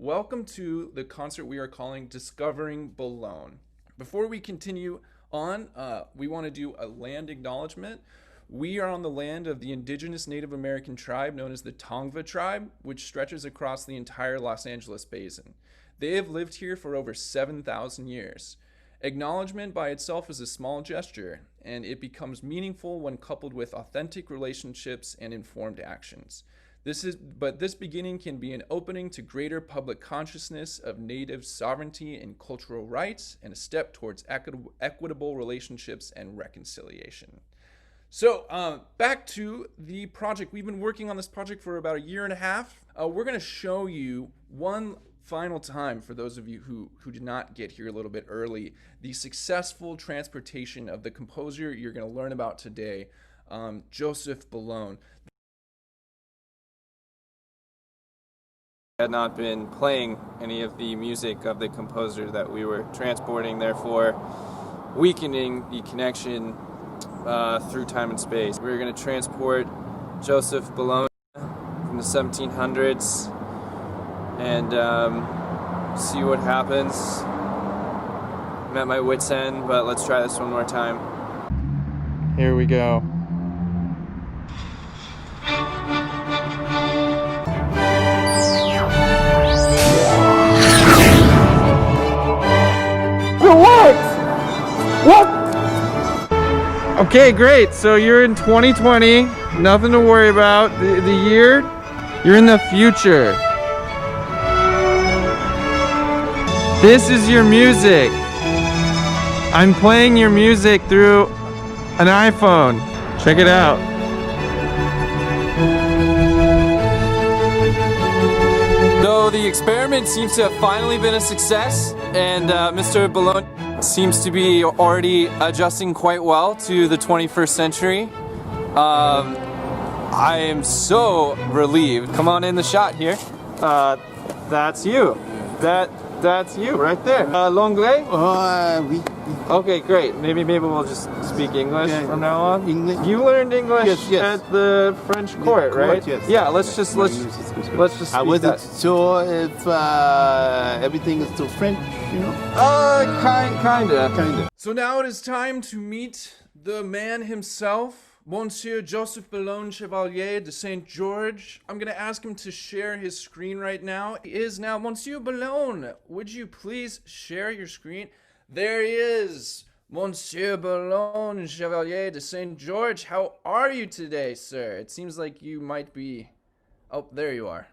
Welcome to the concert we are calling Discovering Bologne. Before we continue on, we want to do a land acknowledgement. We are on the land of the indigenous Native American tribe known as the Tongva tribe, which stretches across the entire Los Angeles basin. They have lived here for over 7,000 years. Acknowledgement by itself is a small gesture, and it becomes meaningful when coupled with authentic relationships and informed actions. This beginning can be an opening to greater public consciousness of Native sovereignty and cultural rights, and a step towards equitable relationships and reconciliation. So back to the project. We've been working on this project for about a year and a half. We're going to show you one final time, for those of you who did not get here a little bit early, the successful transportation of the composer you're going to learn about today, Joseph Bologne. Had not been playing any of the music of the composer that we were transporting, therefore weakening the connection through time and space. We were going to transport Joseph Bologne from the 1700s and see what happens. I'm at my wit's end, but let's try this one more time. Here we go. Okay, great. So you're in 2020, nothing to worry about. The year, you're in the future. This is your music. I'm playing your music through an iPhone. Check it out. So the experiment seems to have finally been a success, and Mr. Bologne seems to be already adjusting quite well to the 21st century. I am so relieved. Come on in the shot here. That's you. That's you right there. L'anglais? Oui. Okay, great. Maybe we'll just speak English from now on. English? You learned English Yes. at the French court, right? Yes. Yeah. Let's just speak I wasn't that. sure if everything is still French, you know? Kinda. So now it is time to meet the man himself, Monsieur Joseph Bologne Chevalier de Saint George. I'm going to ask him to share his screen right now. He is now Monsieur Bologne. Would you please share your screen? There he is, Monsieur Bologne Chevalier de Saint George. How are you today, sir? It seems like you might be... Oh, there you are.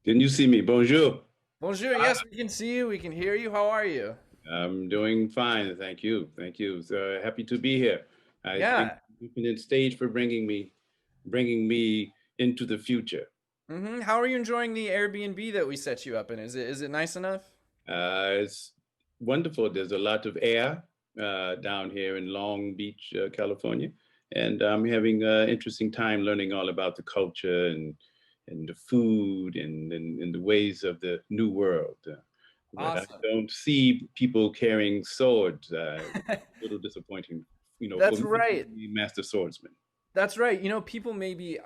Can you see me? Bonjour. Bonjour. Yes, we can see you. We can hear you. How are you? I'm doing fine. Thank you. So happy to be here. I thank the Infinite Stage for bringing me into the future. How are you enjoying the Airbnb that we set you up in? Is it nice enough? It's wonderful. There's a lot of air down here in Long Beach, California, and I'm having an interesting time learning all about the culture and the food and the ways of the new world. Awesome. I don't see people carrying swords. A little disappointing, That's for me right. to be master swordsman. That's right. People may be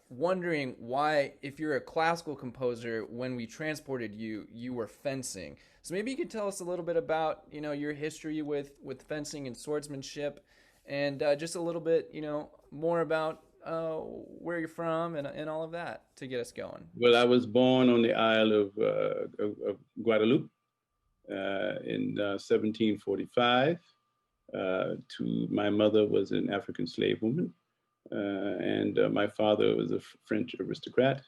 wondering why, if you're a classical composer, when we transported you, you were fencing. So maybe you could tell us a little bit about, your history with fencing and swordsmanship, and just a little bit, more about where you're from and all of that to get us going. Well, I was born on the Isle of Guadeloupe in 1745. My mother was an African slave woman, and my father was a French aristocrat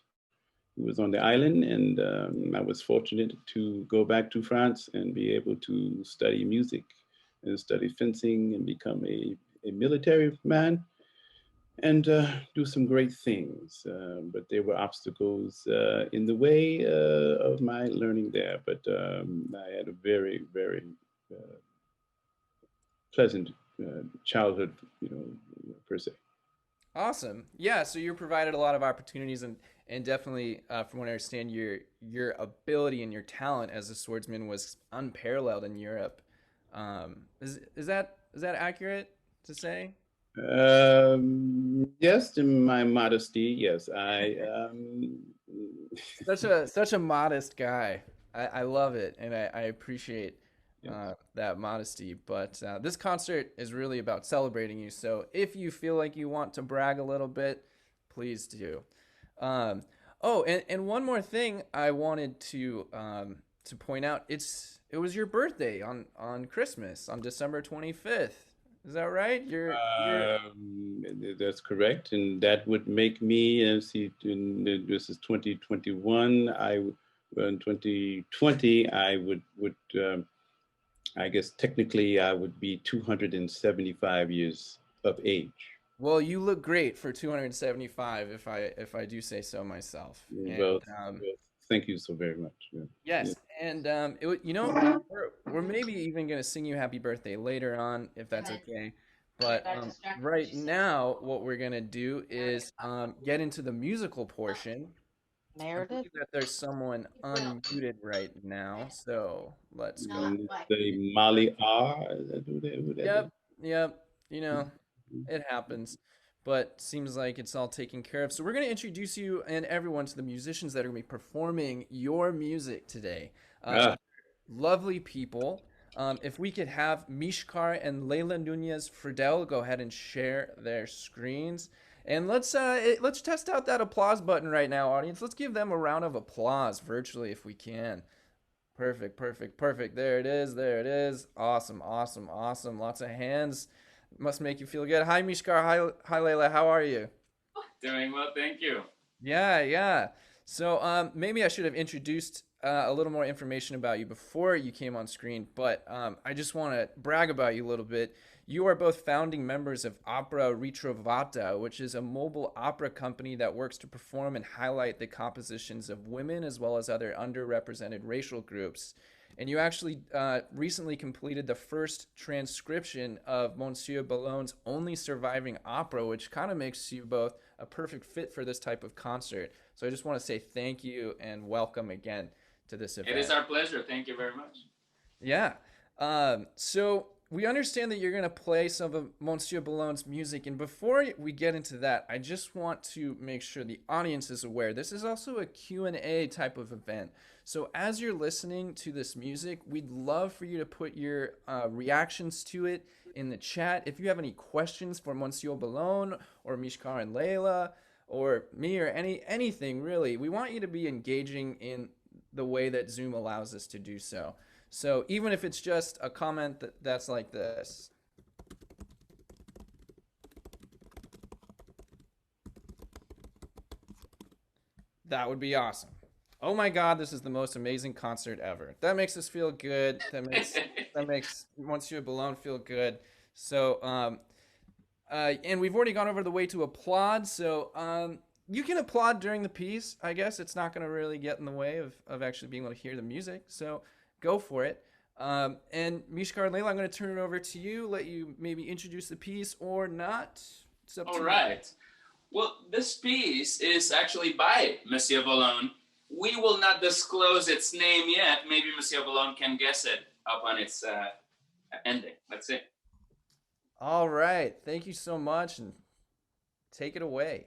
who was on the island. And I was fortunate to go back to France and be able to study music and study fencing and become a military man and do some great things. But there were obstacles in the way of my learning there. But I had a very, very pleasant childhood, per se. Awesome. Yeah, so you're provided a lot of opportunities, and definitely, from what I understand, your ability and your talent as a swordsman was unparalleled in Europe. Is that accurate to say? Yes, in my modesty, yes, Such a modest guy. I love it, and I appreciate yes. that modesty. But this concert is really about celebrating you. So if you feel like you want to brag a little bit, please do. Um, oh, and one more thing I wanted to point out. It was your birthday on Christmas on December 25th. Is that right? You're That's correct, and that would make me. See, this is 2021. In 2020, I would I guess technically I would be 275 years of age. Well, you look great for 275, if I do say so myself. And Well, well, thank you so very much. Yeah. Yeah. yes, and we're maybe even gonna sing you happy birthday later on if that's okay. But right now, what we're gonna do is get into the musical portion. I Meredith? believe that there's someone unmuted right now, so let's go. Say Molly R. Who that is? Yep, yep. You know, it happens, but seems like it's all taken care of. So we're going to introduce you and everyone to the musicians that are going to be performing your music today. Ah, Lovely people. If we could have Mishkar and Leila Nunez-Frudell go ahead and share their screens. And let's test out that applause button right now, audience. Let's give them a round of applause virtually if we can. Perfect, perfect, perfect. There it is. There it is. Awesome, awesome, awesome. Lots of hands. Must make you feel good. Hi, Mishkar. Hi, Leila. How are you? Doing well, thank you. Yeah, yeah. So maybe I should have introduced a little more information about you before you came on screen, but I just want to brag about you a little bit. You are both founding members of Opera Ritrovata, which is a mobile opera company that works to perform and highlight the compositions of women as well as other underrepresented racial groups. And you actually recently completed the first transcription of Monsieur Bologne's only surviving opera, which kind of makes you both a perfect fit for this type of concert. So I just want to say thank you and welcome again to this event. It is our pleasure. Thank you very much. Yeah. So we understand that you're going to play some of Monsieur Bologne's music. And before we get into that, I just want to make sure the audience is aware. This is also a Q&A type of event. So as you're listening to this music, we'd love for you to put your reactions to it in the chat. If you have any questions for Monsieur Bologne or Mishkar and Leila or me or anything really, we want you to be engaging in the way that Zoom allows us to do so. So even if it's just a comment that's like this. That would be awesome. Oh my God, this is the most amazing concert ever. That makes us feel good. That makes Monsieur Bologne feel good. So and we've already gone over the way to applaud. So you can applaud during the piece. I guess it's not going to really get in the way of actually being able to hear the music. So go for it. And Mishkar and Leila, I'm going to turn it over to you. Let you maybe introduce the piece or not. It's up to All right. Well, this piece is actually by Monsieur Bologne. We will not disclose its name yet. Maybe Monsieur Bologne can guess it upon its ending. Let's see. All right. Thank you so much, and take it away.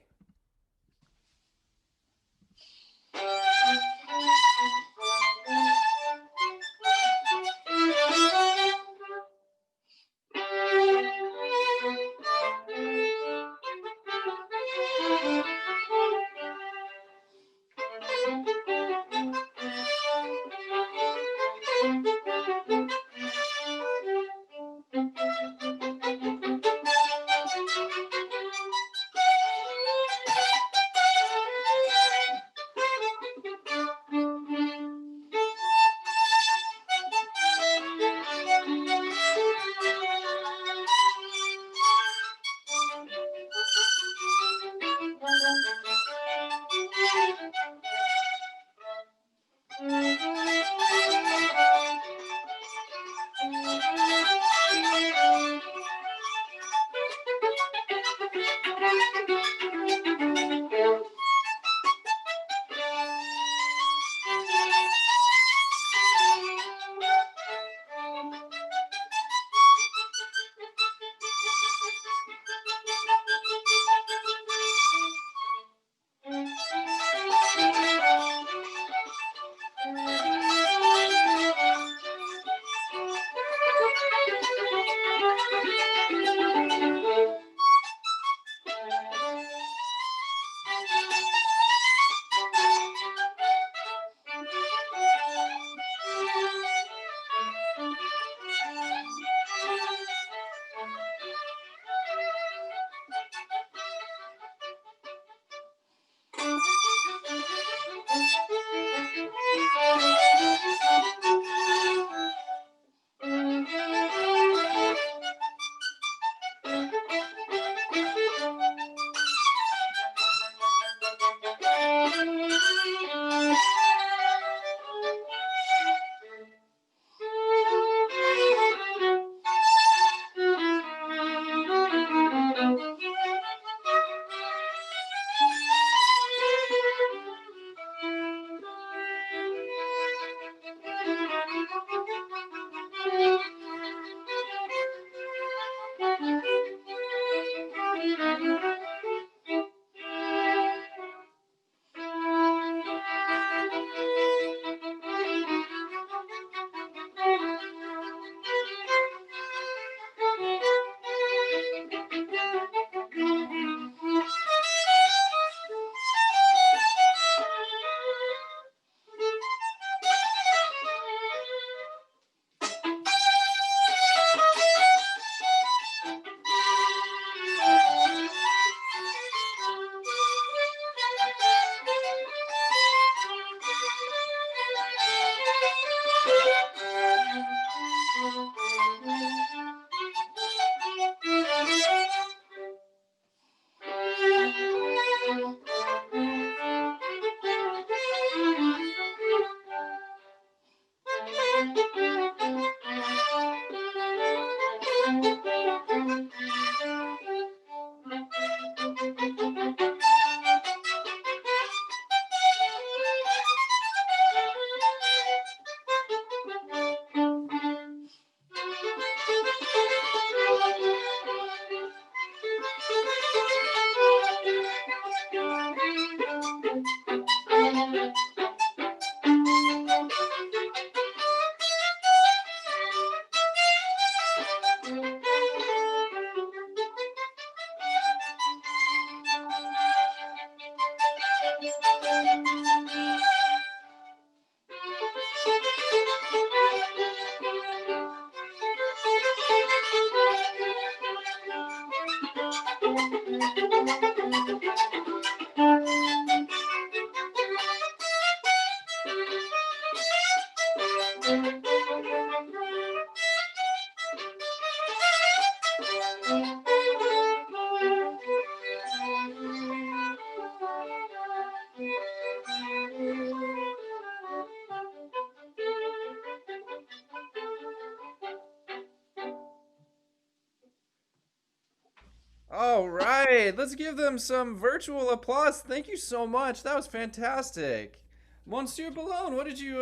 All right, let's give them some virtual applause. Thank you so much. That was fantastic. Monsieur Bologne, what did you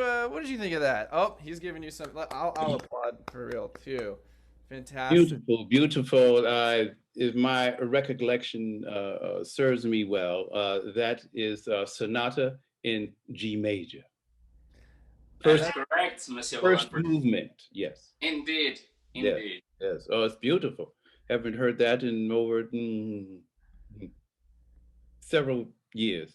think of that? Oh, he's giving you some. I'll applaud for real too. Fantastic. Beautiful, beautiful. If my recollection serves me well, that is Sonata in G major. That's correct, Monsieur First Bologne. movement, yes. Indeed, indeed. Yes. Oh, it's beautiful. Haven't heard that in over several years.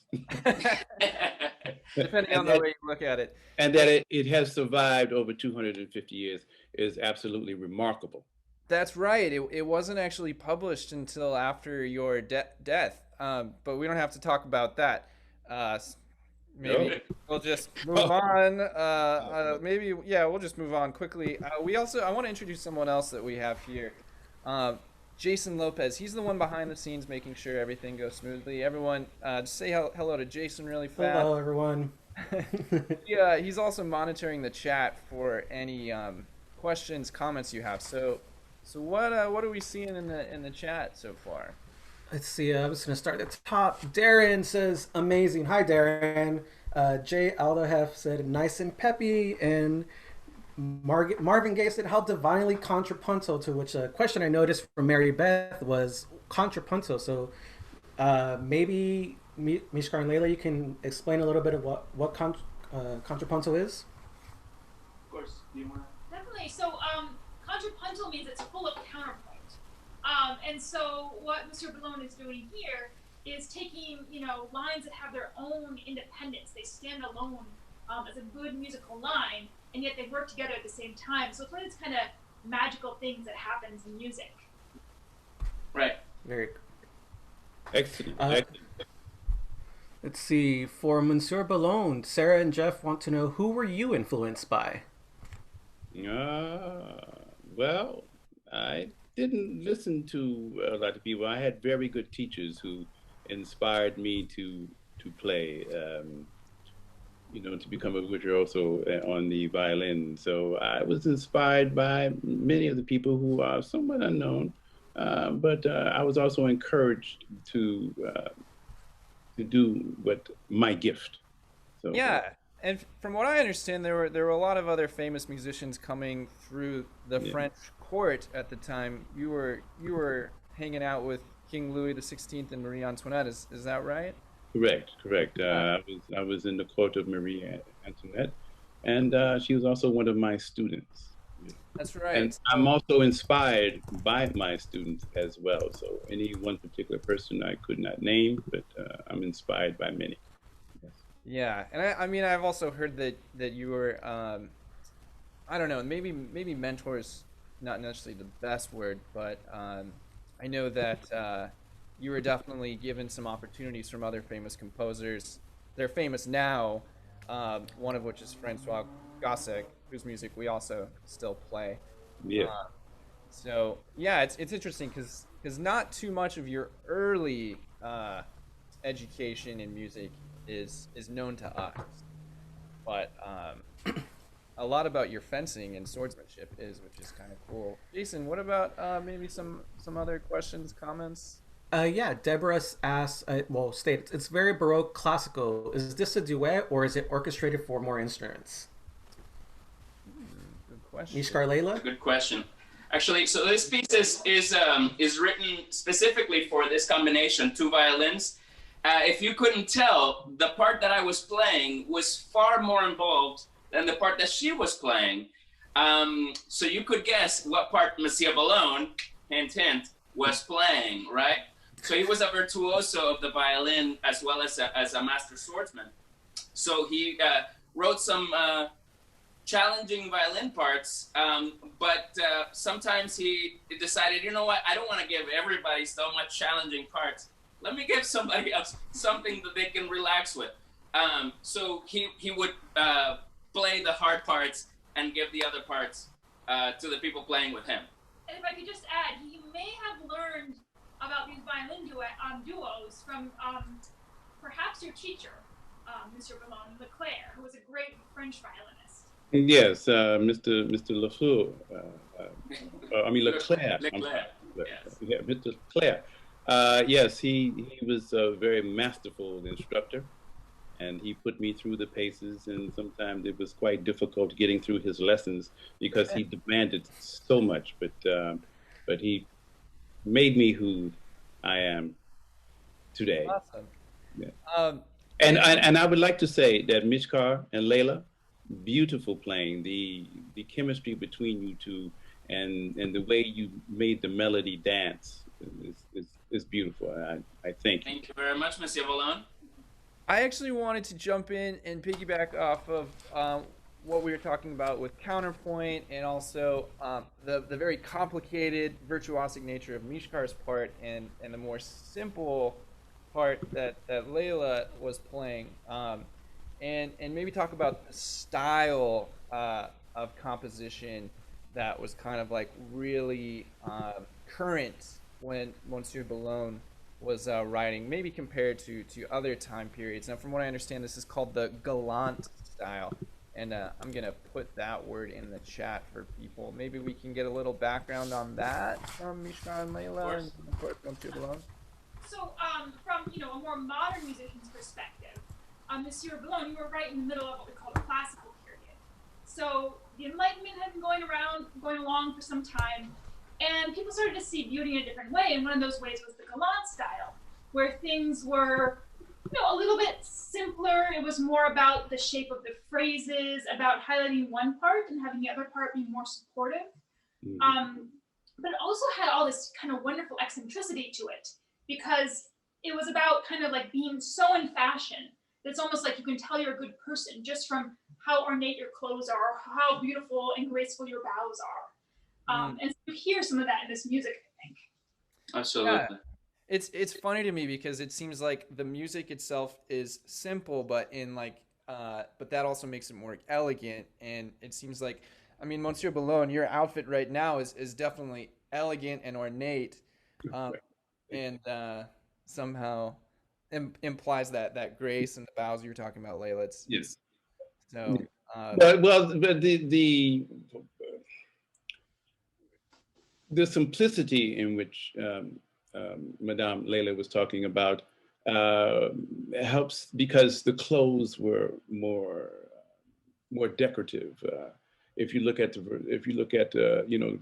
Depending on the way you look at it. And that it has survived over 250 years is absolutely remarkable. That's right. It wasn't actually published until after your death. But we don't have to talk about that. Maybe we'll just move on. Maybe, yeah, we'll just move on quickly. I want to introduce someone else that we have here. Jason Lopez. He's the one behind the scenes making sure everything goes smoothly. Everyone, just say hello to Jason really fast. Hello, everyone. Yeah, he's also monitoring the chat for any questions, comments you have. So what are we seeing in the chat so far? Let's see. I'm just gonna start at the top. Darren says, "Amazing." Hi, Darren. Jay Aldahef said, "Nice and peppy," and Marvin Gaye said, "How divinely contrapuntal." To which a question I noticed from Mary Beth was contrapuntal. So maybe Mishkar and Leila, you can explain a little bit of what contrapuntal is. Of course. Do you want to? Definitely. So contrapuntal means it's full of counterpoint. And so what Mr. Bologne is doing here is taking, you know, lines that have their own independence. They stand alone as a good musical line, and yet they work together at the same time. So it's one of these kind of magical things that happens in music. Right. Very. Excellent. Let's see. For Monsieur Bologne, Sarah and Jeff want to know, who were you influenced by? Well, I didn't listen to a lot of people. I had very good teachers who inspired me to play, you know, to become a virtuoso on the violin. So I was inspired by many of the people who are somewhat unknown, but I was also encouraged to do what my gift. So Yeah, and from what I understand, there were a lot of other famous musicians coming through the French court at the time. You were hanging out with King Louis XVI and Marie Antoinette. Is that right? Correct. I was in the court of Marie Antoinette, and she was also one of my students. That's right. And I'm also inspired by my students as well. So any one particular person I could not name, but I'm inspired by many. Yes. Yeah, and I mean, I've also heard that you were, I don't know, maybe mentors, not necessarily the best word, but I know that you were definitely given some opportunities from other famous composers. They're famous now, one of which is Francois Gossec, whose music we also still play. Yeah. So yeah, it's interesting because not too much of your early education in music is known to us, but a lot about your fencing and swordsmanship is, which is kind of cool. Jason, what about maybe some other questions, comments? Yeah, Deborah asks, states, it's very Baroque classical. Is this a duet or is it orchestrated for more instruments? Good question. Mishkar, Leila? Good question. Actually, so this piece is written specifically for this combination, two violins. If you couldn't tell, the part that I was playing was far more involved than the part that she was playing. So you could guess what part Monsieur Bologne, hint, hint, was playing, right? So he was a virtuoso of the violin as well as a master swordsman. So he wrote some challenging violin parts, but sometimes he decided, you know what, I don't want to give everybody so much challenging parts. Let me give somebody else something that they can relax with. So he would play the hard parts and give the other parts to the people playing with him. And if I could just add, he may have learned about these violin duos from perhaps your teacher, Monsieur Bologne, Leclerc, who was a great French violinist. Yes, Mr. Lefleur. Leclerc. Leclerc. Yes. Yeah, Mr. Leclerc. Yes, he was a very masterful instructor, and he put me through the paces, and sometimes it was quite difficult getting through his lessons because he demanded so much, but he made me who I am today. Awesome. Yeah. And I would like to say that Mishkar and Leila, beautiful playing. The chemistry between you two and the way you made the melody dance is beautiful. I think. Thank you very much, Monsieur Bologne. I actually wanted to jump in and piggyback off of what we were talking about with counterpoint, and also the very complicated virtuosic nature of Mishkar's part, and the more simple part that Leila was playing, and maybe talk about the style of composition that was kind of like really current when Monsieur Bologne was writing, maybe compared to other time periods. Now, from what I understand, this is called the Galant style, and I'm gonna put that word in the chat for people. Maybe we can get a little background on that from Mishkar and Leila, and of course Monsieur Bologne. So, from a more modern musician's perspective, Monsieur Bologne, you were right in the middle of what we call the classical period. So the Enlightenment had been going along for some time, and people started to see beauty in a different way, and one of those ways was the Galant style, where things were a little bit simpler. It was more about the shape of the phrases, about highlighting one part and having the other part be more supportive. But it also had all this kind of wonderful eccentricity to it, because it was about kind of like being so in fashion that it's almost like you can tell you're a good person just from how ornate your clothes are, how beautiful and graceful your bows are. And so you hear some of that in this music, I think. Absolutely. Yeah. It's funny to me because it seems like the music itself is simple, but in like but that also makes it more elegant. And it seems like, I mean, Monsieur Bologne, your outfit right now is definitely elegant and ornate, um, and somehow implies that grace and the bows you were talking about, Layla. It's Yes. so But the simplicity in which Madame Leila was talking about uh, helps because the clothes were more decorative. If you look at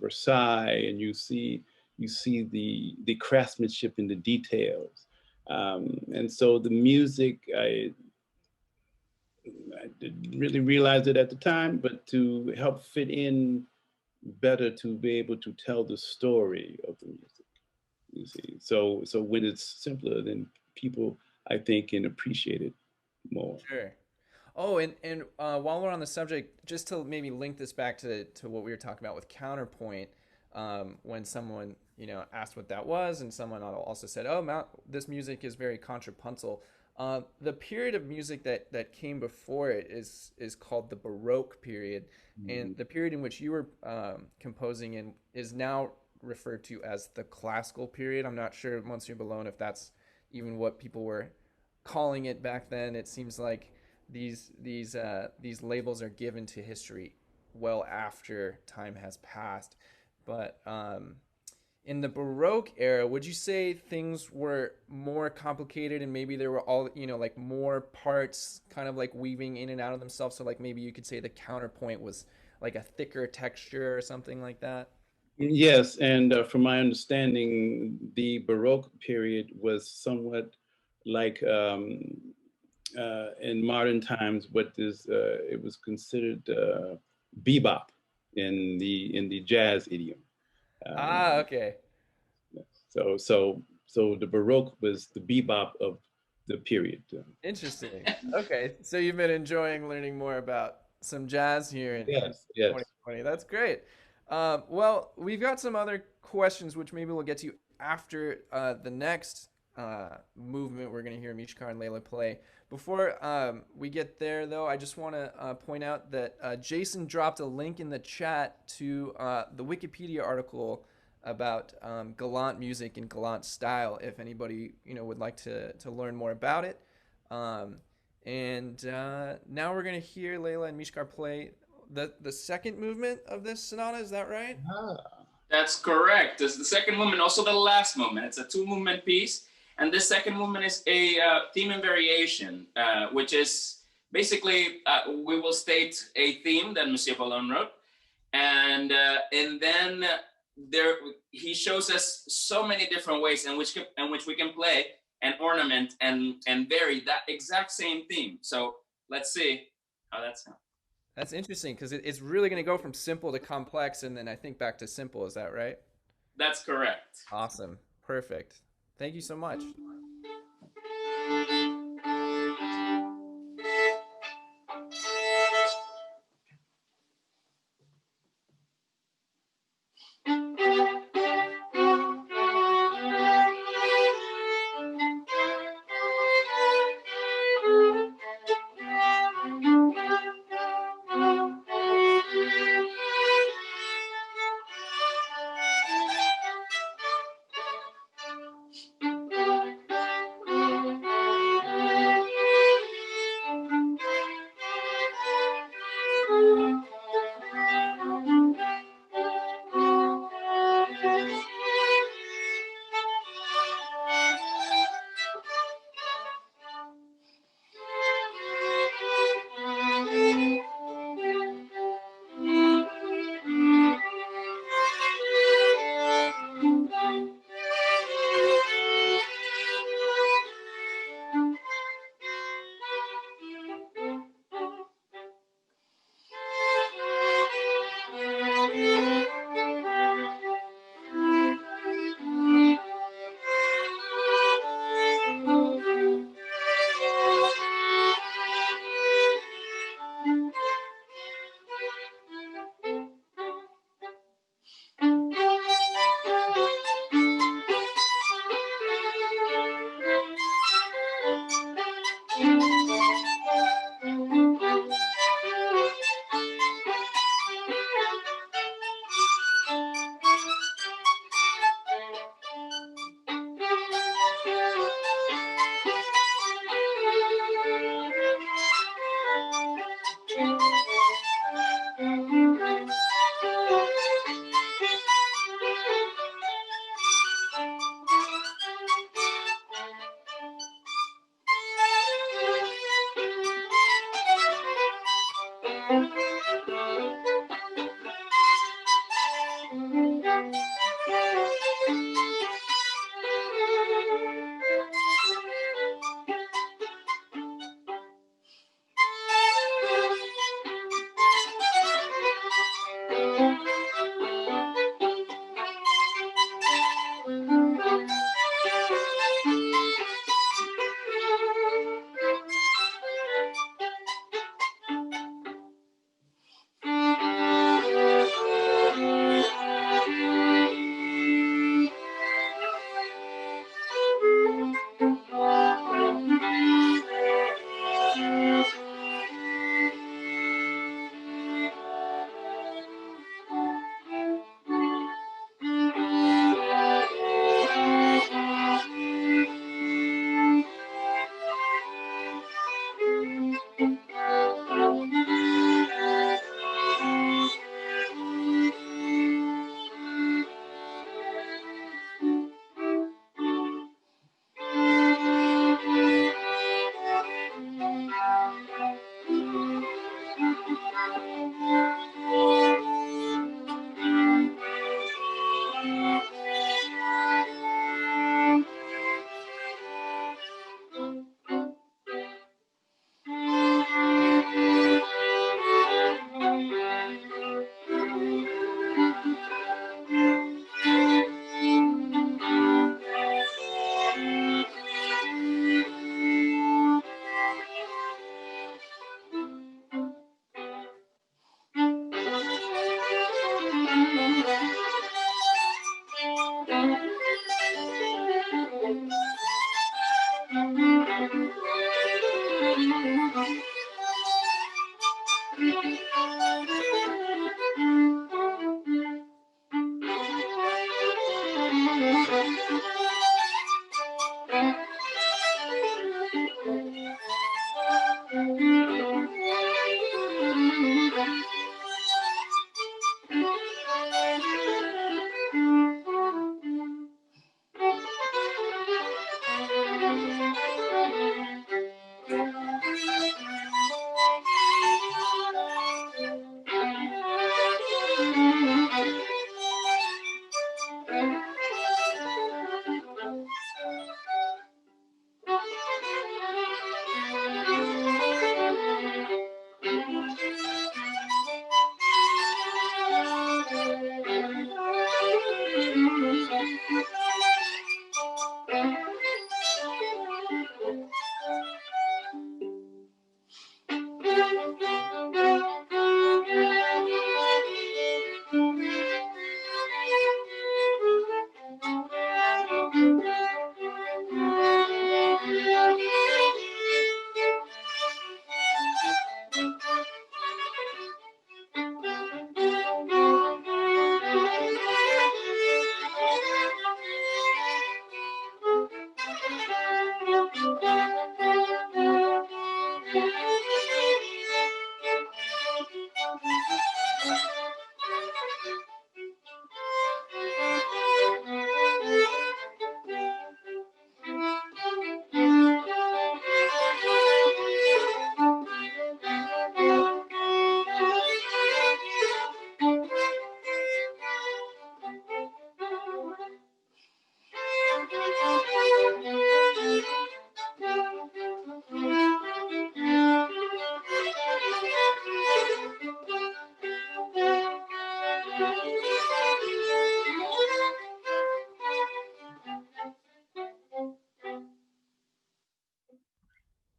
Versailles, and you see the craftsmanship in the details, and so the music, I didn't really realize it at the time, but to help fit in better to be able to tell the story of the music. You see, so when it's simpler, then people, I think, can appreciate it more. sure. Oh, and while we're on the subject, just to maybe link this back to what we were talking about with counterpoint, when someone asked what that was, and someone also said, "Oh, this music is very contrapuntal." The period of music that came before it is called the Baroque period, and the period in which you were composing in is now referred to as the classical period. I'm not sure, Monsieur Bologne, if that's even what people were calling it back then. It seems like these labels are given to history well after time has passed. But in the Baroque era, would you say things were more complicated and maybe there were all like more parts kind of like weaving in and out of themselves? So like maybe you could say the counterpoint was like a thicker texture or something like that. Yes, and from my understanding, the Baroque period was somewhat like in modern times what is it was considered bebop in the jazz idiom. Ah, Um, okay. so the Baroque was the bebop of the period. Interesting. Okay, so you've been enjoying learning more about some jazz here in Yes, yes. 2020. That's great. Well, we've got some other questions, which maybe we'll get to after the next movement we're going to hear Mishkar and Leila play. Before we get there, though, I just want to point out that Jason dropped a link in the chat to the Wikipedia article about galant music and galant style. If anybody would like to learn more about it, and now we're gonna hear Leila and Mishkar play the second movement of this sonata. Is that right? That's correct. This is the second movement, also the last movement. It's a two-movement piece, and this second movement is a theme and variation, which is basically we will state a theme that Monsieur Bologne wrote, and then he shows us so many different ways in which we can play and ornament and vary that exact same theme. So let's see how that sounds. That's interesting because it's really going to go from simple to complex, and then I think back to simple. Is that right? That's correct. Awesome. Perfect. Thank you so much.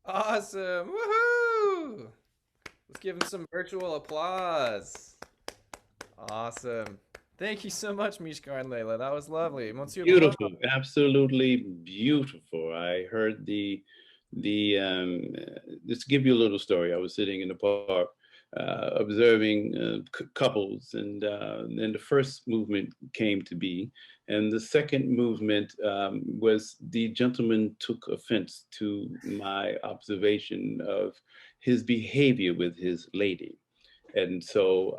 Awesome. Woohoo! Let's give him some virtual applause. Awesome. Thank you so much, Mishkar and Leila. That was lovely. Monsieur Bologne. Beautiful, absolutely beautiful. I heard just to give you a little story. I was sitting in the park observing couples, and then the first movement came to be, and the second movement was the gentleman took offense to my observation of his behavior with his lady, and so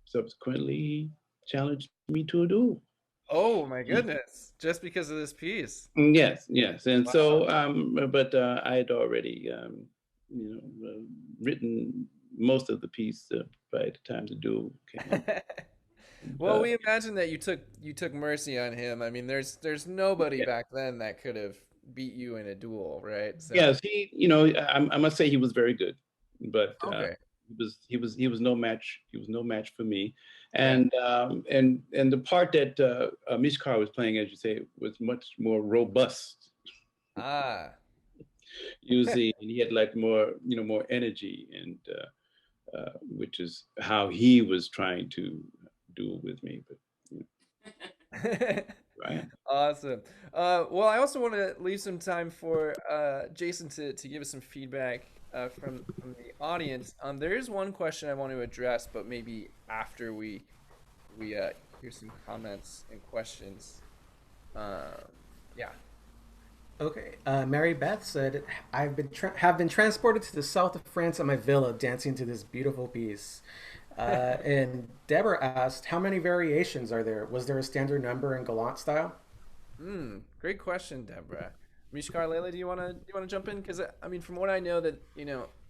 subsequently he challenged me to a duel. Oh my goodness. Just because of this piece. Yes, yes, and Wow. so, but I had already, written most of the piece by the time the duel came out. Well, we imagine that you took mercy on him. I mean, there's nobody Yeah. back then that could have beat you in a duel, right? So Yes, I must say he was very good, but okay, he was no match. He was no match for me, yeah. and the part that Mishkar was playing, as you say, was much more robust. Ah, You see, and he had like more energy, and which is how he was trying to do with me. But right, awesome. Well, I also want to leave some time for Jason to give us some feedback from the audience. There is one question I want to address, but maybe after we hear some comments and questions. Um, yeah. Okay. Mary Beth said, have been transported to the south of France at my villa, dancing to this beautiful piece. And Deborah asked, how many variations are there? Was there a standard number in galant style? Great question, Deborah. Mishkar, Leila, do you want to jump in? Because I mean, from what I know, that in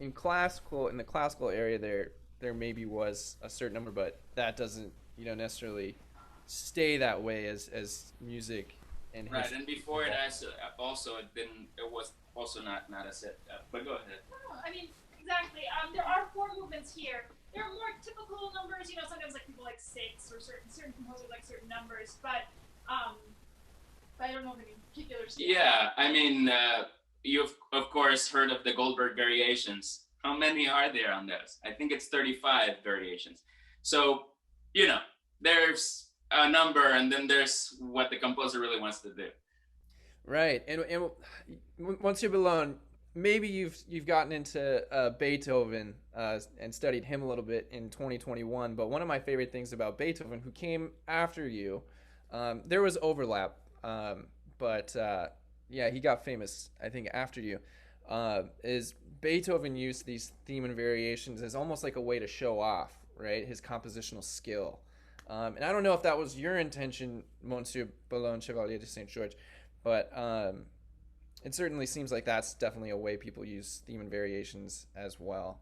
the classical area, there maybe was a certain number, but that doesn't necessarily stay that way as music and Right, history. and before it also it didn't. It was also not a set. But go ahead. No, I mean, exactly. There are four movements here. There are more typical numbers. Sometimes like people like six or certain composers like certain numbers, but I don't know of any particular. Yeah, I mean, you've of course heard of the Goldberg variations. How many are there on those? I think it's 35 variations. So, there's a number, and then there's what the composer really wants to do. Right, and once you're alone, maybe you've gotten into Beethoven and studied him a little bit in 2021. But one of my favorite things about Beethoven, who came after you, there was overlap, but yeah, he got famous I think after you. Is Beethoven used these theme and variations as almost like a way to show off, right, his compositional skill. And I don't know if that was your intention, Monsieur Bologne, Chevalier de Saint George, but it certainly seems like that's definitely a way people use theme and variations as well.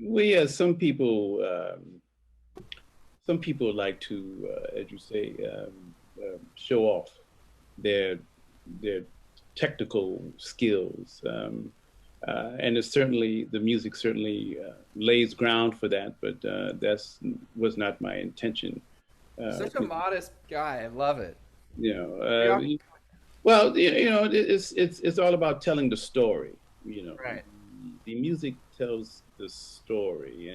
well, yeah, some people like to, as you say, show off their their technical skills. And it's certainly the music certainly lays ground for that, but that's was not my intention. Such a modest guy. I love it. You know, Yeah. well, it's all about telling the story. Right. The music tells the story,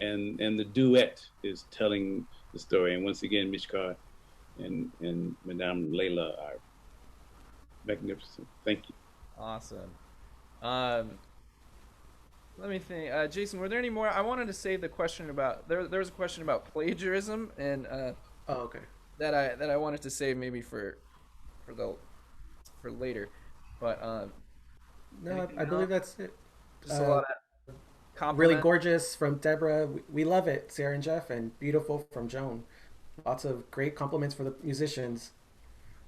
and the duet is telling the story. And once again, Mishkar and Madame Leila are magnificent. Thank you. Awesome. Um, Let me think. Jason, were there any more? I wanted to save the question about there was a question about plagiarism and Oh, okay. that I wanted to save maybe for the for later. But No, anything I believe else? that's it. Just a Uh, lot of really compliment. gorgeous from Deborah. We love it, Sarah and Jeff, and beautiful from Joan. Lots of great compliments for the musicians.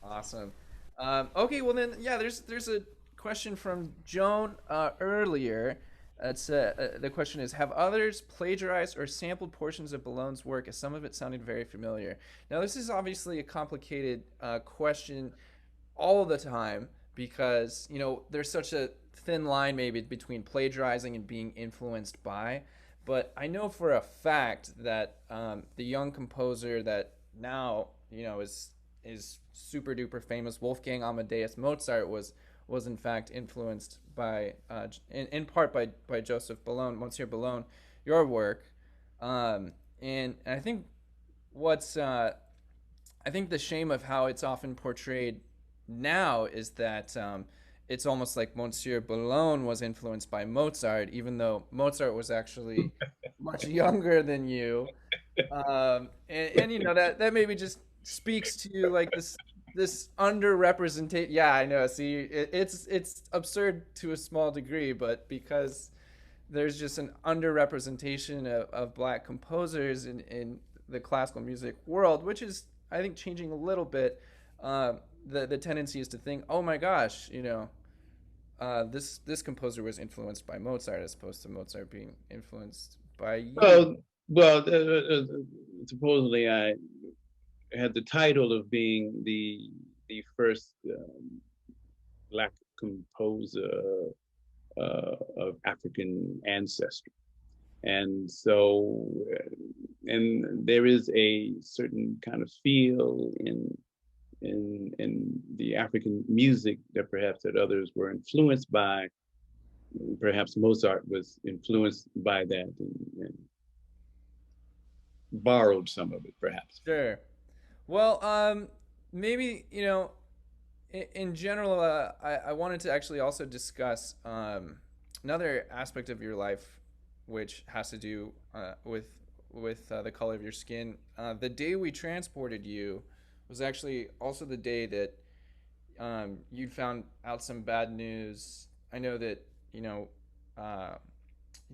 Awesome. Okay, well then, yeah. There's a question from Joan earlier. The question is: have others plagiarized or sampled portions of Bologne's work, as some of it sounded very familiar? Now, this is obviously a complicated question all the time because there's such a thin line maybe between plagiarizing and being influenced by. But I know for a fact that the young composer that now is super duper famous, Wolfgang Amadeus Mozart, was in fact influenced by in part by Joseph Bologne, Monsieur Bologne, your work, and I think what's I think the shame of how it's often portrayed now is that it's almost like Monsieur Bologne was influenced by Mozart, even though Mozart was actually much younger than you. And that maybe just speaks to like this underrepresentation. Yeah, I know. See, it's absurd to a small degree, but because there's just an underrepresentation of black composers in the classical music world, which is I think changing a little bit. The tendency is to think, oh my gosh, this composer was influenced by Mozart, as opposed to Mozart being influenced by you? Well, supposedly I had the title of being the first black composer of African ancestry. And so, and there is a certain kind of feel in the African music that perhaps that others were influenced by. Perhaps Mozart was influenced by that and borrowed some of it, perhaps. Sure. Well, maybe, in general, I wanted to actually also discuss another aspect of your life, which has to do with the color of your skin. The day we transported you was actually also the day that you found out some bad news. I know that uh,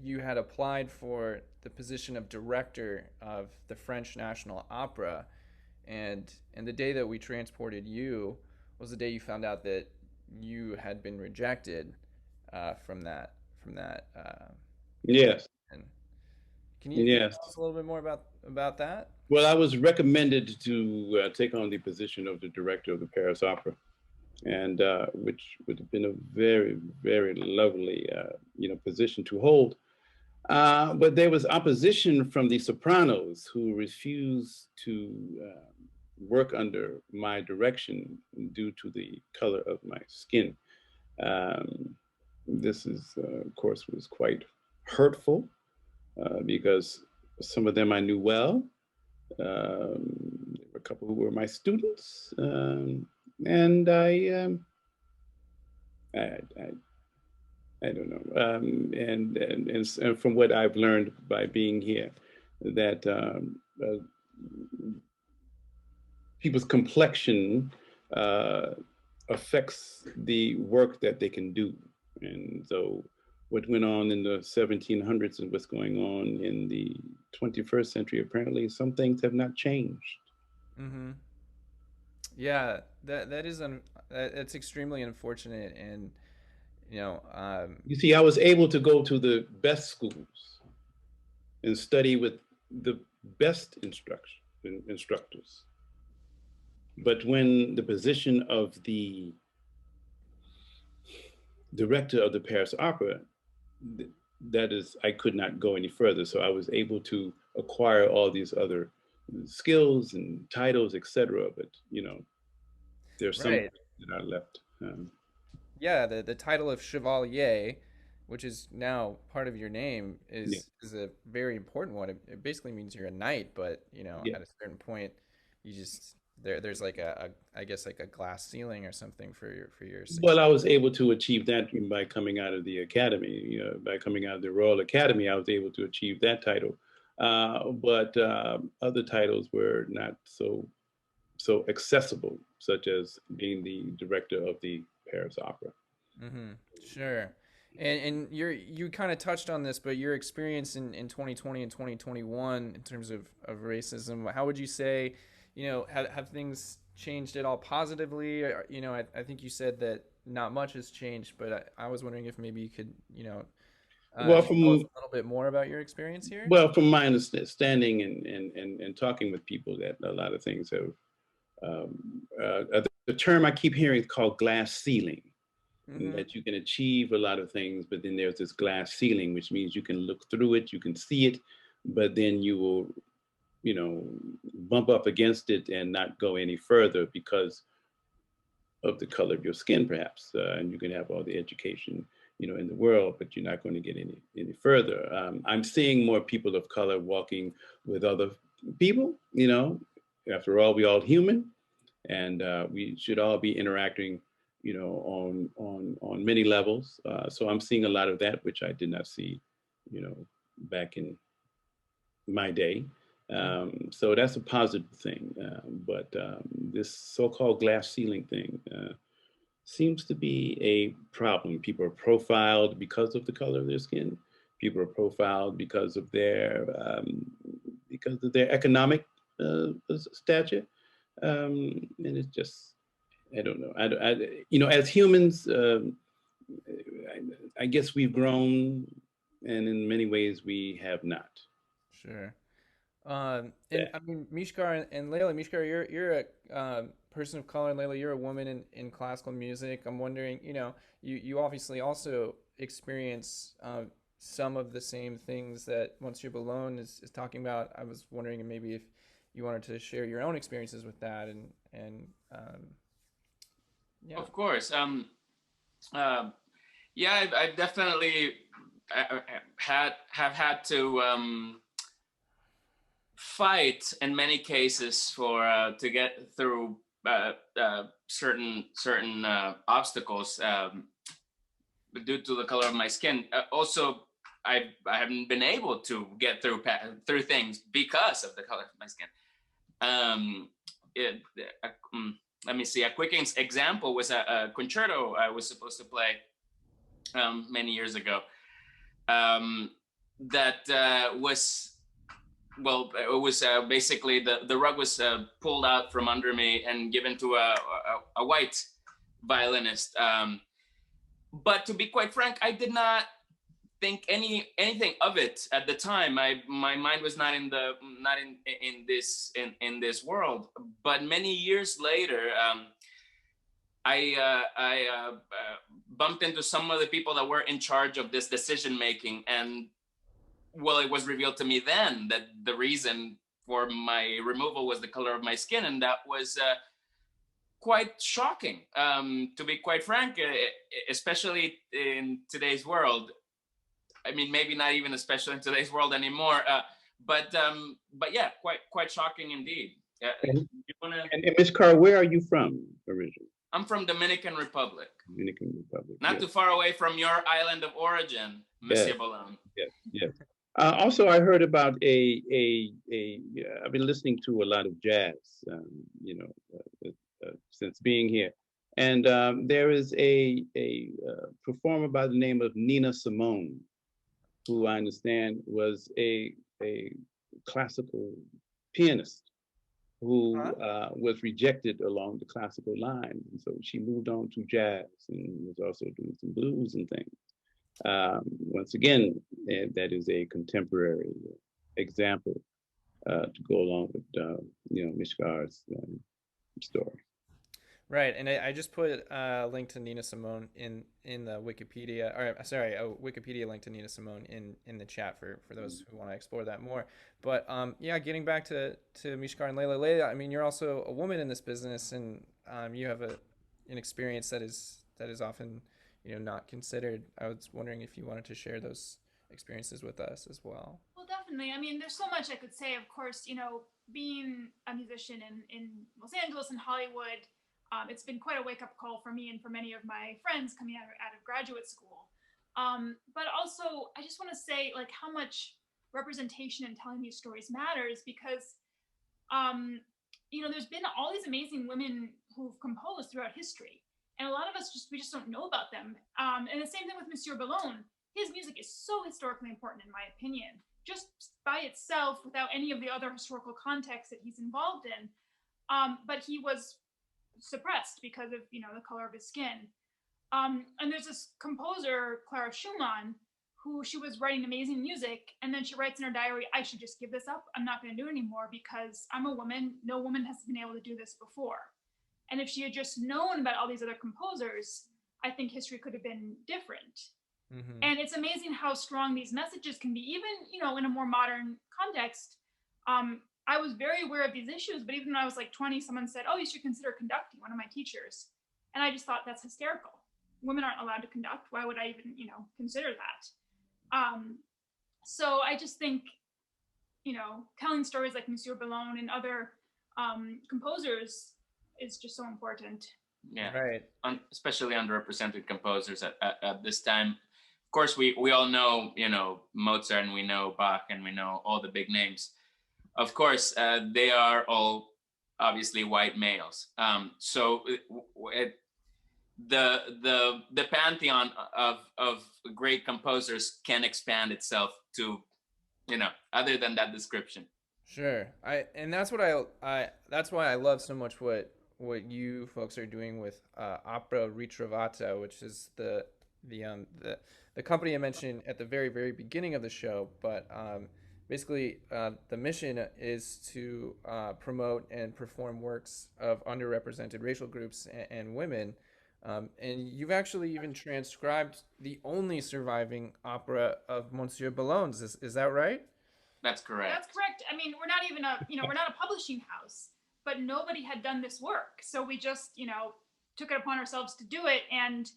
you had applied for the position of director of the French National Opera, and the day that we transported you was the day you found out that you had been rejected from that. Yes. And can you Yes. tell us a little bit more about that? Well, I was recommended to take on the position of the director of the Paris Opera, and which would have been a very, very lovely, position to hold. But there was opposition from the sopranos who refused to work under my direction due to the color of my skin. Um, this is, of course, was quite hurtful because some of them I knew well. There were a couple who were my students, and I, I, I don't know. And from what I've learned by being here, that people's complexion affects the work that they can do. And so what went on in the 1700s and what's going on in the 21st century, apparently some things have not changed. Mm-hmm. Yeah, that's extremely unfortunate, and You see, I was able to go to the best schools and study with the best instructors. But when the position of the director of the Paris Opera, that is, I could not go any further. So I was able to acquire all these other skills and titles, etc. But there's some right. that are left. Yeah, the title of Chevalier, which is now part of your name, Yeah, is a very important one. It basically means you're a knight, but yeah. at a certain point, you just there's like I guess like a glass ceiling or something for your Well, success. I was able to achieve that by coming out of the academy. By coming out of the Royal Academy, I was able to achieve that title. But other titles were not so accessible, such as being the director of the Paris Opera. Mm-hmm. Sure. And you kind of touched on this, but your experience in 2020 and 2021 in terms of racism, how would you say, have things changed at all positively? I think you said that not much has changed, but I was wondering if maybe you could, Well, tell us from a little bit more about your experience here. well, from my understanding and talking with people, that a lot of things have. The term I keep hearing is called glass ceiling. Mm-hmm. That you can achieve a lot of things, but then there's this glass ceiling, which means you can look through it, you can see it, but then you will, bump up against it and not go any further because of the color of your skin, perhaps. And you can have all the education, in the world, but you're not going to get any further. I'm seeing more people of color walking with other people. After all, we all human, and we should all be interacting on many levels. So I'm seeing a lot of that, which I did not see, back in my day. So that's a positive thing. But this so-called glass ceiling thing seems to be a problem. People are profiled because of the color of their skin. People are profiled because of their economic stature, and it's just I don't know. As humans, I guess we've grown and in many ways we have not. Sure. And I mean, Mishkar and Leila, Mishkar, you're a person of color, and Leila, you're a woman in classical music. I'm wondering, you obviously also experience some of the same things that Monsieur Bologne is talking about. I was wondering maybe if you wanted to share your own experiences with that, and yeah. Of course. Yeah, I've definitely have had to fight in many cases for to get through certain obstacles due to the color of my skin. Also, I haven't been able to get through things because of the color of my skin. Let me see. A quick example was a concerto I was supposed to play many years ago. That was, well, it was basically the rug was pulled out from under me and given to a white violinist. But to be quite frank, I did not think anything of it at the time. My mind was not in this world. But many years later, I bumped into some of the people that were in charge of this decision making, and well, it was revealed to me then that the reason for my removal was the color of my skin, and that was quite shocking. To be quite frank, especially in today's world. I mean, maybe not even especially in today's world anymore. But yeah, quite shocking indeed. And Mishkar, where are you from originally? I'm from Dominican Republic. Dominican Republic. Not too far away from your island of origin, Monsieur Bologne. Yes. Also, I heard about I've been listening to a lot of jazz, since being here, and there is a performer by the name of Nina Simone, who I understand was a classical pianist who was rejected along the classical line, and so she moved on to jazz and was also doing some blues and things. Once again, that is a contemporary example to go along with Mishkar's story. Right, and I just put a link to Nina Simone in the Wikipedia, or sorry, a Wikipedia link to Nina Simone in the chat for those who want to explore that more. But yeah, getting back to Mishkar and Leila. Leila, I mean, you're also a woman in this business, and you have an experience that is often not considered. I was wondering if you wanted to share those experiences with us as well. Well, definitely. I mean, there's so much I could say. Of course, being a musician in Los Angeles and Hollywood. It's been quite a wake-up call for me and for many of my friends coming out of graduate school. But also, I just want to say, like, how much representation in telling these stories matters, because, there's been all these amazing women who've composed throughout history, and a lot of us we just don't know about them. And the same thing with Monsieur Bologne. His music is so historically important, in my opinion, just by itself, without any of the other historical context that he's involved in. But he was suppressed because of the color of his skin. And there's this composer, Clara Schumann, who she was writing amazing music, and then she writes in her diary, I should just give this up. I'm not going to do it anymore because I'm a woman. No woman has been able to do this before. And if she had just known about all these other composers, I think history could have been different. Mm-hmm. And it's amazing how strong these messages can be, even in a more modern context. I was very aware of these issues, but even when I was like 20, someone said, oh, you should consider conducting, one of my teachers. And I just thought that's hysterical. Women aren't allowed to conduct. Why would I even, consider that? So I just think, telling stories like Monsieur Bologne and other composers is just so important. Yeah, right. Especially underrepresented composers at this time. Of course, we all know, Mozart, and we know Bach, and we know all the big names. Of course, they are all obviously white males. So the pantheon of great composers can expand itself to, other than that description. Sure. That's why I love so much what you folks are doing with Opera Ritrovata, which is the the company I mentioned at the very, very beginning of the show. But basically, the mission is to promote and perform works of underrepresented racial groups and women. And you've actually even transcribed the only surviving opera of Monsieur Bologne's. Is that right? That's correct. That's correct. I mean, we're not even we're not a publishing house, but nobody had done this work. So we just, took it upon ourselves to do it. And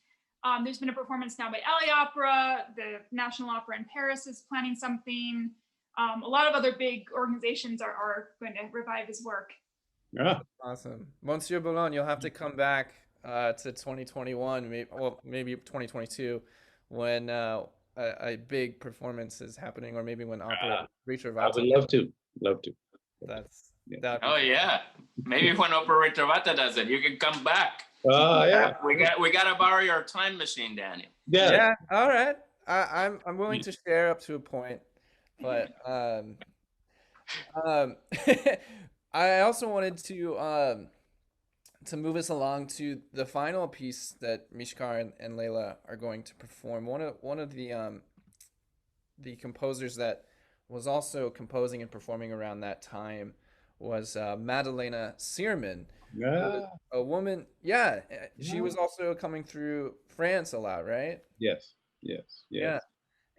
there's been a performance now by LA Opera. The National Opera in Paris is planning something. A lot of other big organizations are going to revive his work. Ah, Awesome. Monsieur Bologne, you'll have to come back to 2021, maybe 2022, when a big performance is happening, or maybe when opera reach I revival. would love to. Love to. That's Yeah. that'd be Oh yeah, maybe when Opera Ritrovata does it, you can come back. Oh, yeah. We got to borrow your time machine, Daniel. Yeah. Yeah, all right. I'm willing to share up to a point, but I also wanted to move us along to the final piece that Mishkar and Leila are going to perform. One of the composers that was also composing and performing around that time was Madalena Searman, Ah, a woman. Yeah, she was also coming through France a lot, right? yes. Yes. Yeah. Yes.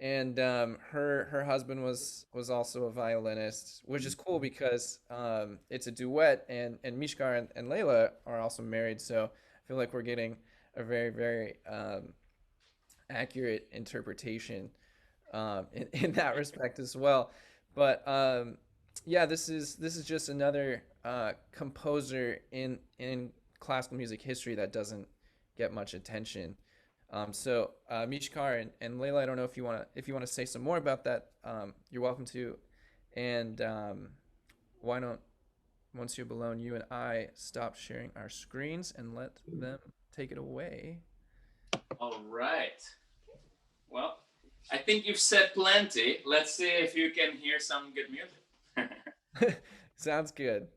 And her husband was also a violinist, which is cool because it's a duet, and Mishkar and Leila are also married, so I feel like we're getting a very, very accurate interpretation in that respect as well. But yeah, this is just another composer in classical music history that doesn't get much attention. So Mishkar and Leila, I don't know if you want to say some more about that. You're welcome to. And why don't Monsieur Bologne, you and I stop sharing our screens and let them take it away. All right. Well, I think you've said plenty. Let's see if you can hear some good music. Sounds good.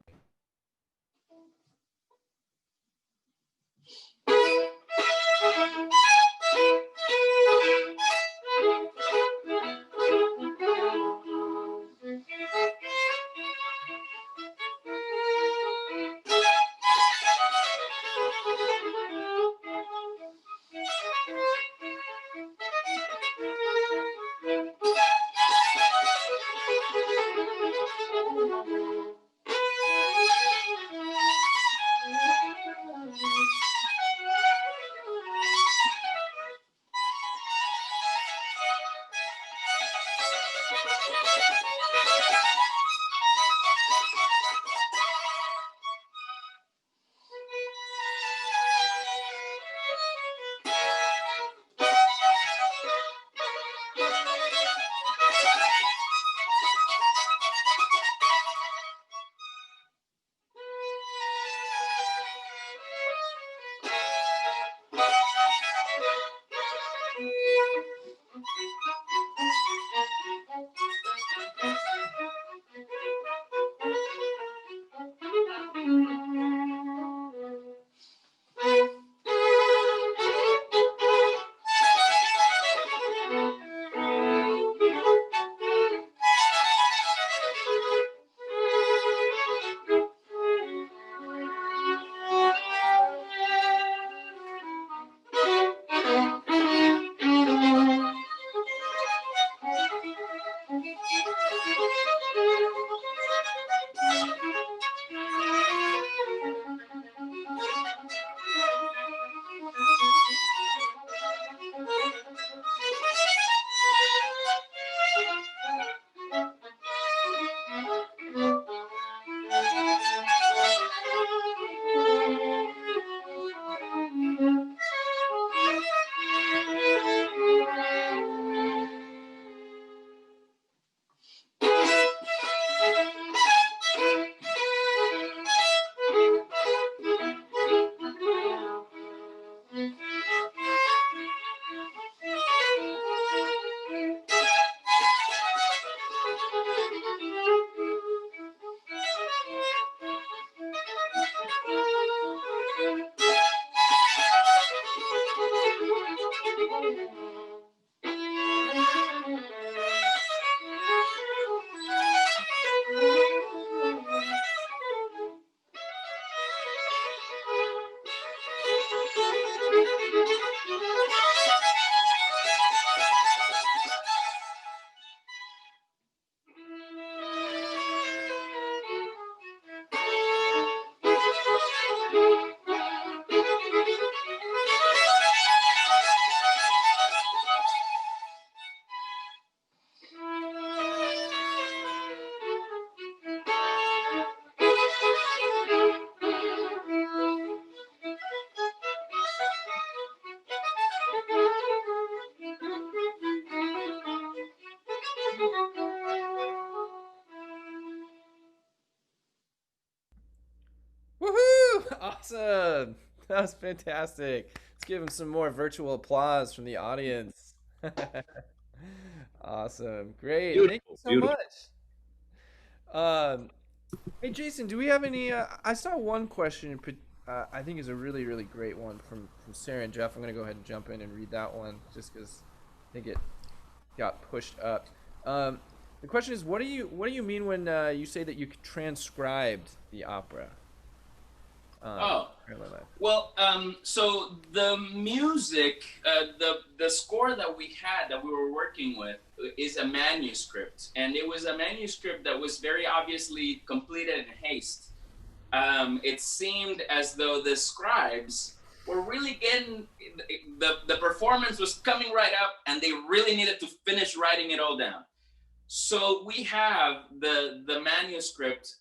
Woohoo! Awesome. That was fantastic. Let's give him some more virtual applause from the audience. Awesome. Great. Thank you Beautiful, so beautiful. much. Um, Hey Jason, do we have any? I saw one question. I think is a really really great one from Sarah and Jeff. I'm gonna go ahead and jump in and read that one just because I think it got pushed up. Um, the question is, what do you mean when you say that you transcribed the opera? Oh, Leila? well, so the music, the score that we had that we were working with is a manuscript, and it was a manuscript that was very obviously completed in haste. It seemed as though the scribes were really getting the performance was coming right up, and they really needed to finish writing it all down. So we have the manuscript,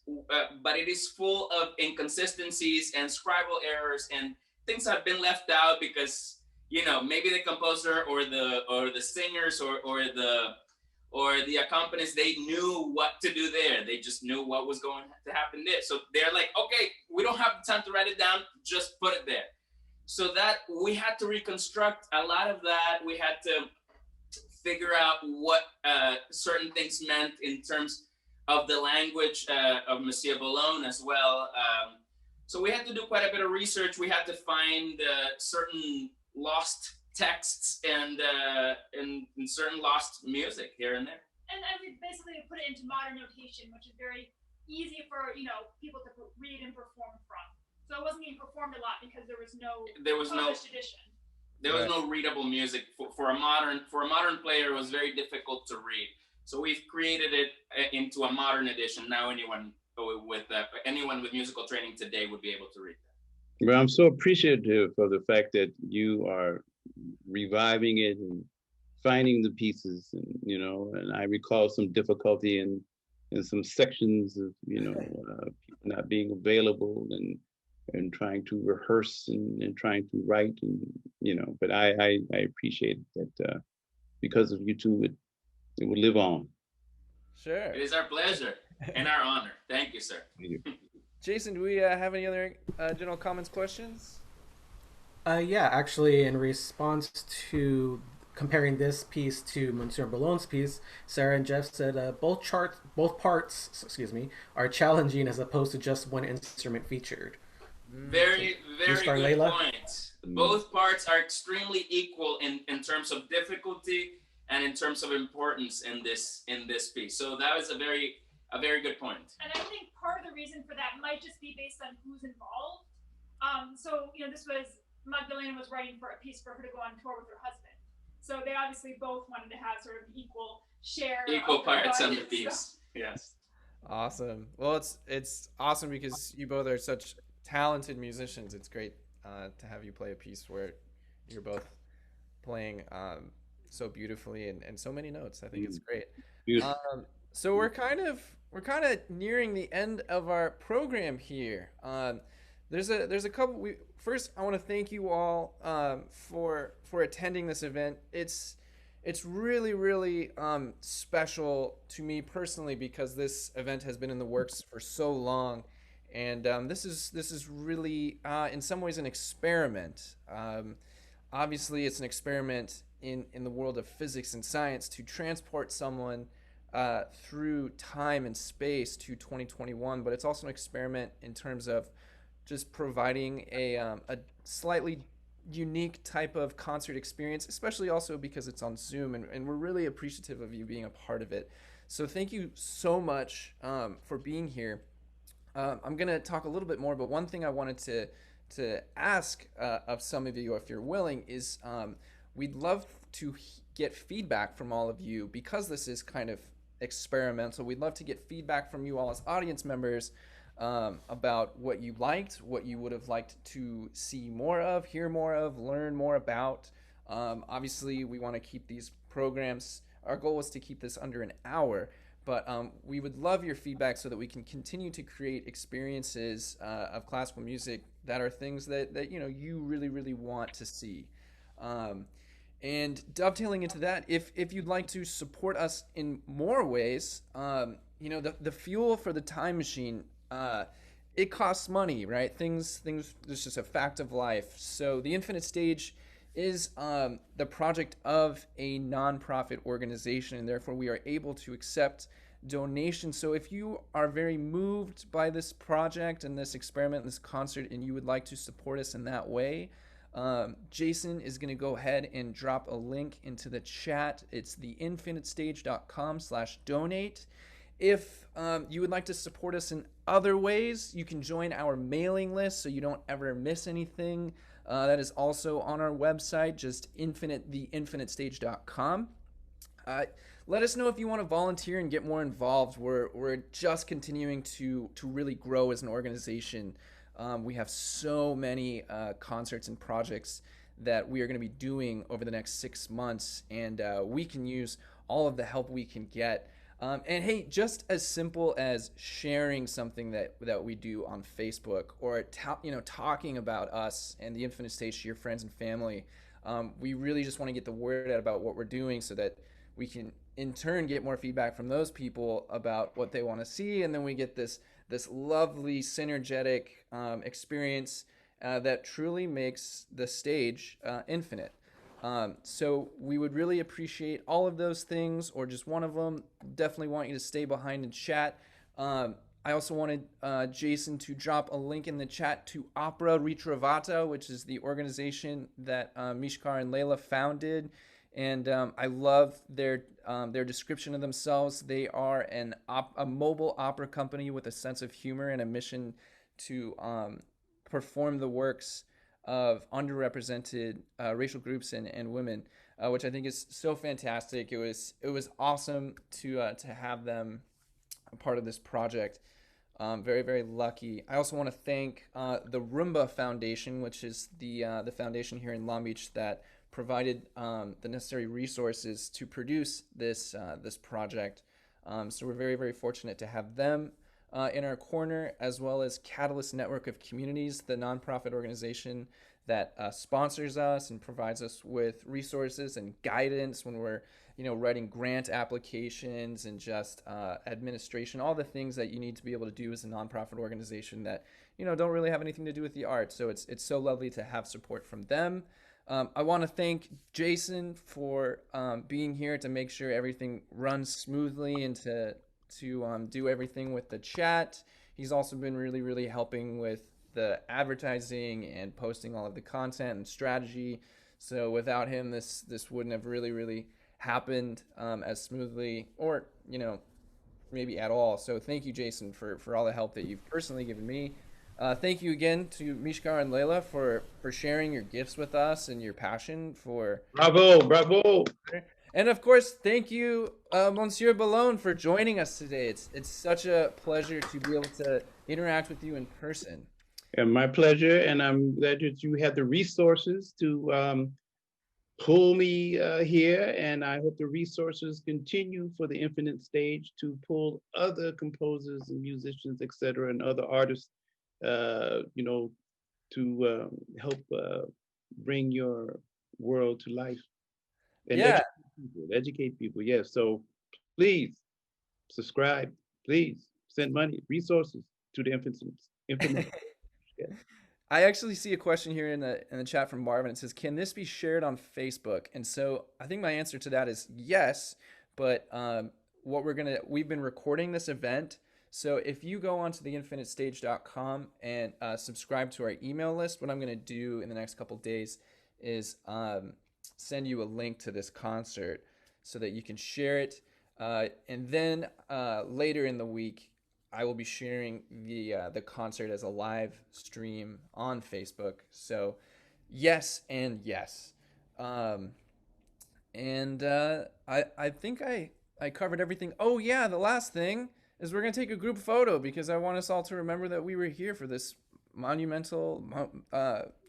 but it is full of inconsistencies and scribal errors and things have been left out because maybe the composer or the singers or the accompanists, they knew what to do there. They just knew what was going to happen there. So they're like, okay, we don't have the time to write it down, just put it there. So that we had to reconstruct a lot of that. We had to figure out what certain things meant in terms of the language of Monsieur Bologne as well. So we had to do quite a bit of research. We had to find certain lost texts and certain lost music here and there. And we basically put it into modern notation, which is very easy for people to read and perform from. So it wasn't being performed a lot because there was no published edition. There was no readable music for a modern player. It was very difficult to read. So we've created it into a modern edition. Now anyone with musical training today would be able to read that. Well, I'm so appreciative of the fact that you are reviving it and finding the pieces, and I recall some difficulty in some sections of people not being available and trying to rehearse and trying to write but I appreciate that because of you two it will live on. Sure. It is our pleasure and our honor. Thank you, sir. Thank you. Jason, do we have any other general comments, questions? Yeah, actually, in response to comparing this piece to Monsieur Bologne's piece, Sarah and Jeff said both parts, are challenging as opposed to just one instrument featured. Very good Leila? point. Both parts are extremely equal in terms of difficulty and in terms of importance in this piece. So that was a very good point. And I think part of the reason for that might just be based on who's involved. So this was Magdalena was writing for a piece for her to go on tour with her husband. So they obviously both wanted to have sort of equal share. Equal parts on the piece. Yes. Awesome. Well, it's awesome because you both are such talented musicians. It's great to have you play a piece where you're both playing so beautifully and so many notes. I think it's great. So we're kind of nearing the end of our program here. There's a couple. First, I want to thank you all for attending this event. It's really really special to me personally because this event has been in the works for so long. And this is really, in some ways, an experiment. Obviously, it's an experiment in the world of physics and science to transport someone through time and space to 2021. But it's also an experiment in terms of just providing a slightly unique type of concert experience, especially also because it's on Zoom. And we're really appreciative of you being a part of it. So thank you so much for being here. I'm going to talk a little bit more, but one thing I wanted to ask of some of you, if you're willing, is we'd love to get feedback from all of you because this is kind of experimental. We'd love to get feedback from you all as audience members about what you liked, what you would have liked to see more of, hear more of, learn more about. Obviously, we want to keep these programs. Our goal is to keep this under an hour. But we would love your feedback so that we can continue to create experiences of classical music that are things that you really, really want to see. And dovetailing into that, if you'd like to support us in more ways, the fuel for the time machine, it costs money, right? Things. It's just a fact of life. So the Infinite Stage is the project of a nonprofit organization, and therefore we are able to accept donations. So if you are very moved by this project and this experiment, this concert, and you would like to support us in that way, Jason is going to go ahead and drop a link into the chat. It's theinfinitestage.com/donate. If you would like to support us in other ways, you can join our mailing list so you don't ever miss anything. That is also on our website, just theinfinitestage.com. Let us know if you want to volunteer and get more involved. We're just continuing to really grow as an organization. We have so many concerts and projects that we are going to be doing over the next 6 months, and we can use all of the help we can get. And hey, just as simple as sharing something that we do on Facebook, or talking about us and the Infinite Stage to your friends and family. We really just want to get the word out about what we're doing so that we can in turn get more feedback from those people about what they want to see, and then we get this lovely synergetic experience that truly makes the stage infinite. So we would really appreciate all of those things, or just one of them. Definitely want you to stay behind and chat. I also wanted Jason to drop a link in the chat to Opera Ritrovata, which is the organization that Mishkar and Leila founded. And I love their description of themselves. They are a mobile opera company with a sense of humor and a mission to perform the works of underrepresented racial groups and women, which I think is so fantastic. It was awesome to have them a part of this project. Very, very lucky. I also want to thank the Roomba Foundation, which is the foundation here in Long Beach that provided the necessary resources to produce this project. So we're very, very fortunate to have them in our corner, as well as Catalyst Network of Communities, the nonprofit organization that sponsors us and provides us with resources and guidance when we're writing grant applications and just administration, all the things that you need to be able to do as a nonprofit organization that don't really have anything to do with the arts. So it's so lovely to have support from them. I want to thank Jason for being here to make sure everything runs smoothly and to do everything with the chat. He's also been really, really helping with the advertising and posting all of the content and strategy. So without him, this wouldn't have really, really happened as smoothly, or maybe at all. So thank you, Jason, for all the help that you've personally given me. Thank you again to Mishkar and Leila for sharing your gifts with us and your passion for. Bravo. And of course, thank you, Monsieur Bologne, for joining us today. It's such a pleasure to be able to interact with you in person. And my pleasure, and I'm glad that you had the resources to pull me here, and I hope the resources continue for the Infinite Stage to pull other composers and musicians, etc., and other artists, to help bring your world to life and educate people. Yes, so please subscribe. Please send money, resources to the Infinite. Yeah. I actually see a question here in the chat from Marvin. It says, "Can this be shared on Facebook?" And so I think my answer to that is yes. But we've been recording this event. So if you go onto theinfinitestage.com and subscribe to our email list, what I'm going to do in the next couple days is send you a link to this concert so that you can share it. And then later in the week, I will be sharing the concert as a live stream on Facebook. So yes and yes. I think I covered everything. Oh yeah, the last thing is we're going to take a group photo because I want us all to remember that we were here for this monumental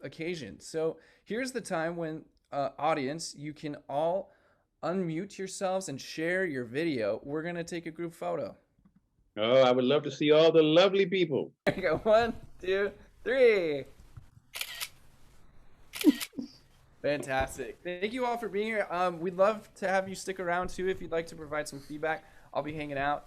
occasion. So here's the time when audience, you can all unmute yourselves and share your video. We're going to take a group photo. Oh, I would love to see all the lovely people. There you go. 1, 2, 3. Fantastic. Thank you all for being here. We'd love to have you stick around too if you'd like to provide some feedback. I'll be hanging out.